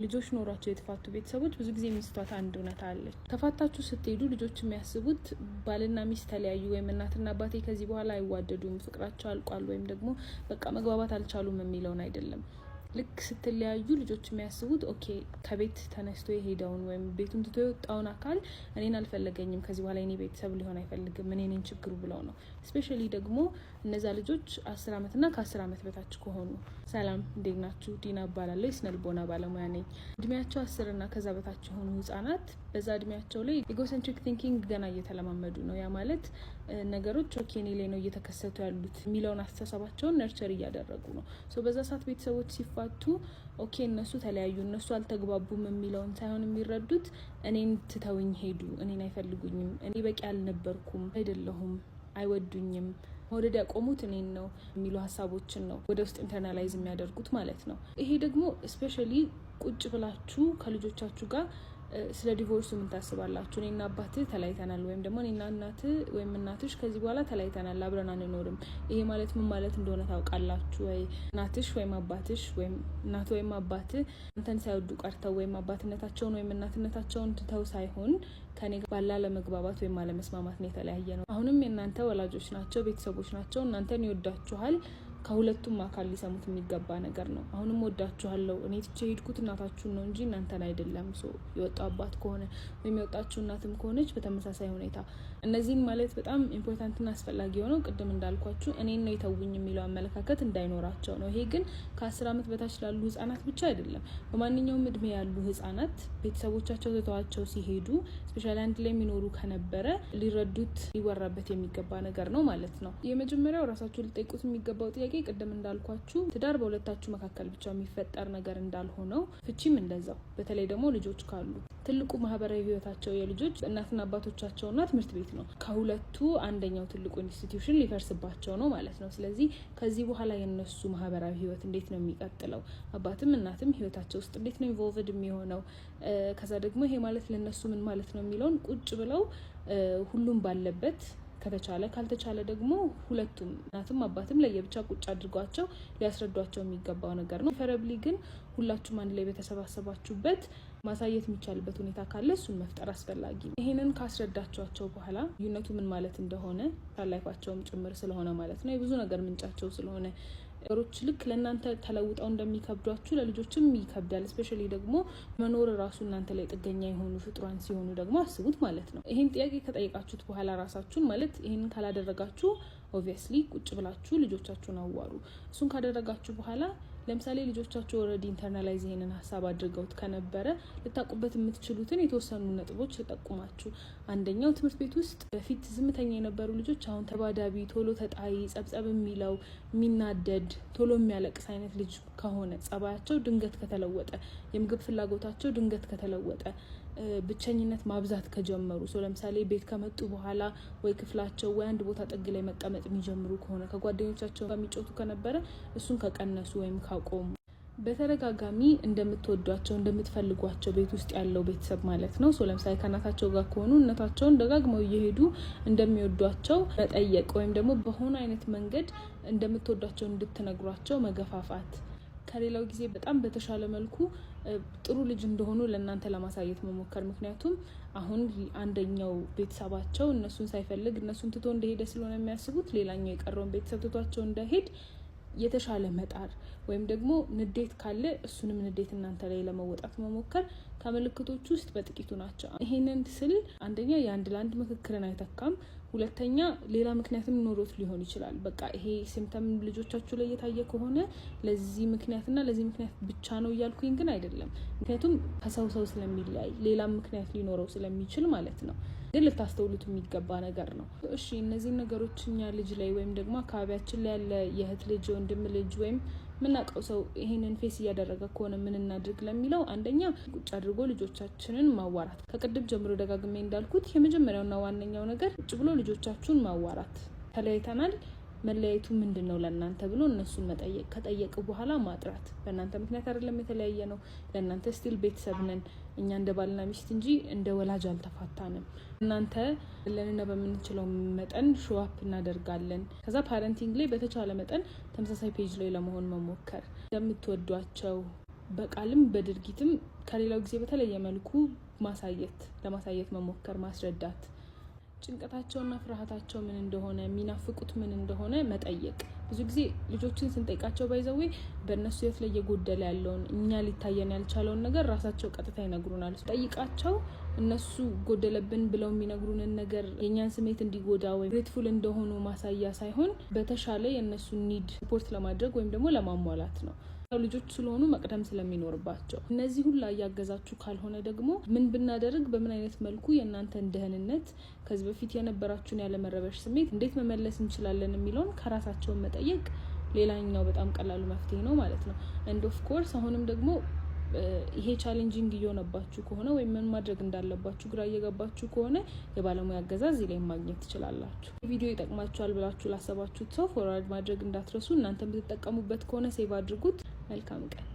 ልጆች ኖሯቸው የተፋቱ ቤተሰቦች ብዙ ጊዜ የሚስቷት አንድ እውነት አለች። ተፋታችሁ ስትሄዱ ልጆች የሚያስቡት ባልና ሚስት ተለያዩ ወይም እናትና አባቴ ከዚህ በኋላ አይዋደዱም፣ ፍቅራቸው አልቋል ወይም ደግሞ በቃ መግባባት አልቻሉም የሚለውን አይደለም። ልክ ስትለያዩ ልጆች የሚያስቡት ኦኬ ከቤት ተነስቶ የሄደውን ወይም ቤቱን ትቶ የወጣውን አካል እኔን አልፈለገኝም፣ ከዚህ በኋላ እኔ ቤተሰብ ሊሆን አይፈልግም፣ እኔን ችግሩ ብለው ነው። ስፔሻሊ ደግሞ እነዛ ልጆች 10 ዓመትና ከ10 ዓመት በታች ከሆኑ። ሰላም እንዴት ናችሁ? ዲና እባላለሁ። የስነ ልቦና ባለሙያ ነኝ። እድሜያቸው 10 እና ከዛ በታች የሆኑ ህጻናት በዛ እድሜያቸው ላይ ኢጎሴንትሪክ ቲንኪንግ ገና እየተለማመዱ ነው። ያ ማለት ነገሮች ኦኬ እኔ ላይ ነው እየተከሰቱ ያሉት የሚለውን አስተሳሰባቸውን ነርቸር እያደረጉ ነው። ሶ በዛ ሰዓት ቤተሰቦች ሲፋቱ ኦኬ እነሱ ተለያዩ፣ እነሱ አልተግባቡም የሚለውን ሳይሆን የሚረዱት እኔን ትተውኝ ሄዱ፣ እኔን አይፈልጉኝም፣ እኔ በቂ አልነበርኩም፣ አይደለሁም፣ አይወዱኝም፣ መውደድ ያቆሙት እኔን ነው የሚሉ ሀሳቦችን ነው ወደ ውስጥ ኢንተርናላይዝ የሚያደርጉት ማለት ነው። ይሄ ደግሞ ስፔሻሊ ቁጭ ብላችሁ ከልጆቻችሁ ጋር ስለ ዲቮርስ ምን ታስባላችሁ? እኔና አባትህ ተለያይተናል ወይም ደግሞ እኔና እናትህ ወይም እናትሽ ከዚህ በኋላ ተለያይተናል፣ አብረን አንኖርም። ይሄ ማለት ምን ማለት እንደሆነ ታውቃላችሁ ወይ? እናትሽ ወይም አባትሽ ወይም እናት ወይም አባትህ አንተን ሳይወዱ ቀርተው ወይም አባትነታቸውን ወይም እናትነታቸውን ትተው ሳይሆን ከኔ ባላ ለመግባባት ወይም አለመስማማት ነው የተለያየ ነው። አሁንም የእናንተ ወላጆች ናቸው፣ ቤተሰቦች ናቸው፣ እናንተን ይወዳችኋል። ከሁለቱም አካል ሊሰሙት የሚገባ ነገር ነው። አሁንም ወዳችኋለሁ፣ እኔ ትቼ ሄድኩት እናታችሁን ነው እንጂ እናንተን አይደለም። የወጣው አባት ከሆነ ወይም የወጣችሁ እናትም ከሆነች በተመሳሳይ ሁኔታ እነዚህን ማለት በጣም ኢምፖርታንትና አስፈላጊ የሆነው ቅድም እንዳልኳችሁ እኔን ነው የተውኝ የሚለው አመለካከት እንዳይኖራቸው ነው። ይሄ ግን ከ10 ዓመት በታች ላሉ ህጻናት ብቻ አይደለም። በማንኛውም እድሜ ያሉ ህጻናት ቤተሰቦቻቸው ትተዋቸው ሲሄዱ ስፔሻሊ አንድ ላይ የሚኖሩ ከነበረ ሊረዱት ሊወራበት የሚገባ ነገር ነው ማለት ነው። የመጀመሪያው ራሳችሁ ሊጠይቁት የሚገባው ጥያቄ ቅድም እንዳልኳችሁ ትዳር በሁለታችሁ መካከል ብቻ የሚፈጠር ነገር እንዳልሆነው ፍቺም እንደዛው። በተለይ ደግሞ ልጆች ካሉ ትልቁ ማህበራዊ ህይወታቸው የልጆች እናትና አባቶቻቸውና ትምህርት ቤት ነው። ከሁለቱ አንደኛው ትልቁ ኢንስቲትዩሽን ሊፈርስባቸው ነው ማለት ነው። ስለዚህ ከዚህ በኋላ የነሱ ማህበራዊ ህይወት እንዴት ነው የሚቀጥለው? አባትም እናትም ህይወታቸው ውስጥ እንዴት ነው ኢንቮልቭድ የሚሆነው? ከዛ ደግሞ ይሄ ማለት ለነሱ ምን ማለት ነው የሚለውን ቁጭ ብለው ሁሉም ባለበት ከተቻለ ካልተቻለ ደግሞ ሁለቱም እናትም አባትም ለየብቻ ቁጭ አድርጓቸው ሊያስረዷቸው የሚገባው ነገር ነው። ፈረብሊ ግን ሁላችሁም አንድ ላይ በተሰባሰባችሁበት ማሳየት የሚቻልበት ሁኔታ ካለ እሱን መፍጠር አስፈላጊ ነው። ይሄንን ካስረዳቸዋቸው በኋላ ልዩነቱ ምን ማለት እንደሆነ ታላይፋቸውም ጭምር ስለሆነ ማለት ነው፣ የብዙ ነገር ምንጫቸው ስለሆነ ነገሮች ልክ ለእናንተ ተለውጠው እንደሚከብዷችሁ ለልጆችም ይከብዳል። ስፔሻሊ ደግሞ መኖር ራሱ እናንተ ላይ ጥገኛ የሆኑ ፍጡራን ሲሆኑ ደግሞ አስቡት ማለት ነው። ይሄን ጥያቄ ከጠየቃችሁት በኋላ ራሳችሁን ማለት ይሄንን ካላደረጋችሁ ኦብቪየስሊ ቁጭ ብላችሁ ልጆቻችሁን አዋሩ። እሱን ካደረጋችሁ በኋላ ለምሳሌ ልጆቻችሁ ኦልሬዲ ኢንተርናላይዝ ይሄንን ሀሳብ አድርገውት ከነበረ ልታቁበት የምትችሉትን የተወሰኑ ነጥቦች ተጠቁማችሁ። አንደኛው ትምህርት ቤት ውስጥ በፊት ዝምተኛ የነበሩ ልጆች አሁን ተባዳቢ፣ ቶሎ ተጣይ፣ ጸብጸብ የሚለው የሚናደድ፣ ቶሎ የሚያለቅስ አይነት ልጅ ከሆነ ጸባያቸው ድንገት ከተለወጠ፣ የምግብ ፍላጎታቸው ድንገት ከተለወጠ፣ ብቸኝነት ማብዛት ከጀመሩ ለምሳሌ ቤት ከመጡ በኋላ ወይ ክፍላቸው ወይ አንድ ቦታ ጥግ ላይ መቀመጥ የሚጀምሩ ከሆነ፣ ከጓደኞቻቸው ጋር የሚጮቱ ከነበረ እሱን ከቀነሱ ወይም ካቆሙ፣ በተደጋጋሚ እንደምትወዷቸው እንደምትፈልጓቸው ቤት ውስጥ ያለው ቤተሰብ ማለት ነው። ለምሳሌ ከእናታቸው ጋር ከሆኑ እናታቸውን ደጋግመው እየሄዱ እንደሚወዷቸው መጠየቅ ወይም ደግሞ በሆነ አይነት መንገድ እንደምትወዷቸው እንድትነግሯቸው መገፋፋት፣ ከሌላው ጊዜ በጣም በተሻለ መልኩ ጥሩ ልጅ እንደሆኑ ለእናንተ ለማሳየት መሞከር። ምክንያቱም አሁን አንደኛው ቤተሰባቸው እነሱን ሳይፈልግ እነሱን ትቶ እንደሄደ ስለሆነ የሚያስቡት ሌላኛው የቀረውን ቤተሰብ ትቷቸው እንዳይሄድ የተሻለ መጣር ወይም ደግሞ ንዴት ካለ እሱንም ንዴት እናንተ ላይ ለመወጣት መሞከር ከምልክቶች ውስጥ በጥቂቱ ናቸው። ይሄንን ስል አንደኛ የአንድ ለአንድ ምክክርን አይተካም። ሁለተኛ ሌላ ምክንያትም ኖሮት ሊሆን ይችላል። በቃ ይሄ ሲምፕተም ልጆቻችሁ ላይ የታየ ከሆነ ለዚህ ምክንያትና ለዚህ ምክንያት ብቻ ነው እያልኩኝ ግን አይደለም። ምክንያቱም ከሰው ሰው ስለሚለያይ ሌላም ምክንያት ሊኖረው ስለሚችል ማለት ነው። ግን ልታስተውሉት የሚገባ ነገር ነው። እሺ እነዚህ ነገሮች እኛ ልጅ ላይ ወይም ደግሞ አካባቢያችን ላይ ያለ የእህት ልጅ፣ ወንድም ልጅ ወይም ምናውቀው ሰው ይሄንን ፌስ እያደረገ ከሆነ ምን እናድርግ ለሚለው አንደኛ ቁጭ አድርጎ ልጆቻችንን ማዋራት። ከቅድም ጀምሮ ደጋግሜ እንዳልኩት የመጀመሪያውና ዋነኛው ነገር ቁጭ ብሎ ልጆቻችሁን ማዋራት። ተለያይተናል፣ መለያየቱ ምንድነው ለእናንተ ብሎ እነሱን መጠየቅ። ከጠየቁ በኋላ ማጥራት። በእናንተ ምክንያት አይደለም የተለያየ ነው፣ ለእናንተ ስቲል ቤተሰብ ነን፣ እኛ እንደ ባልና ሚስት እንጂ እንደ ወላጅ አልተፋታንም። እናንተ ለነና በምንችለው መጠን ሾዋፕ እናደርጋለን። ከዛ ፓረንቲንግ ላይ በተቻለ መጠን ተመሳሳይ ፔጅ ላይ ለመሆን መሞከር። እንደምትወዷቸው በቃልም በድርጊትም ከሌላው ጊዜ በተለየ መልኩ ለማሳየት መሞከር፣ ማስረዳት፣ ጭንቀታቸውና ፍርሃታቸው ምን እንደሆነ፣ የሚናፍቁት ምን እንደሆነ መጠየቅ። ብዙ ጊዜ ልጆችን ስንጠይቃቸው ባይዘዌ በእነሱ ህይወት ላይ እየጎደለ ያለውን እኛ ሊታየን ያልቻለውን ነገር ራሳቸው ቀጥታ ይነግሩናል። ጠይቃቸው እነሱ ጎደለብን ብለው የሚነግሩንን ነገር የእኛን ስሜት እንዲጎዳ ወይም ግሬትፉል እንደሆኑ ማሳያ ሳይሆን በተሻለ የእነሱን ኒድ ሰፖርት ለማድረግ ወይም ደግሞ ለማሟላት ነው። ልጆች ስለሆኑ መቅደም ስለሚኖርባቸው እነዚህ ሁላ እያገዛችሁ ካልሆነ ደግሞ ምን ብናደርግ በምን አይነት መልኩ የእናንተን ደህንነት ከዚህ በፊት የነበራችሁን ያለመረበሽ ስሜት እንዴት መመለስ እንችላለን የሚለውን ከራሳቸውን መጠየቅ ሌላኛው በጣም ቀላሉ መፍትሄ ነው ማለት ነው። ኤንድ ኦፍ ኮርስ አሁንም ደግሞ ይሄ ቻሌንጂንግ እየሆነባችሁ ከሆነ ወይም ምን ማድረግ እንዳለባችሁ ግራ እየገባችሁ ከሆነ የባለሙያ አገዛዝ እዚህ ላይ ማግኘት ትችላላችሁ። ቪዲዮ ይጠቅማችኋል ብላችሁ ላሰባችሁት ሰው ፎርዋርድ ማድረግ እንዳትረሱ። እናንተ የምትጠቀሙበት ከሆነ ሴቭ አድርጉት። መልካም ቀን።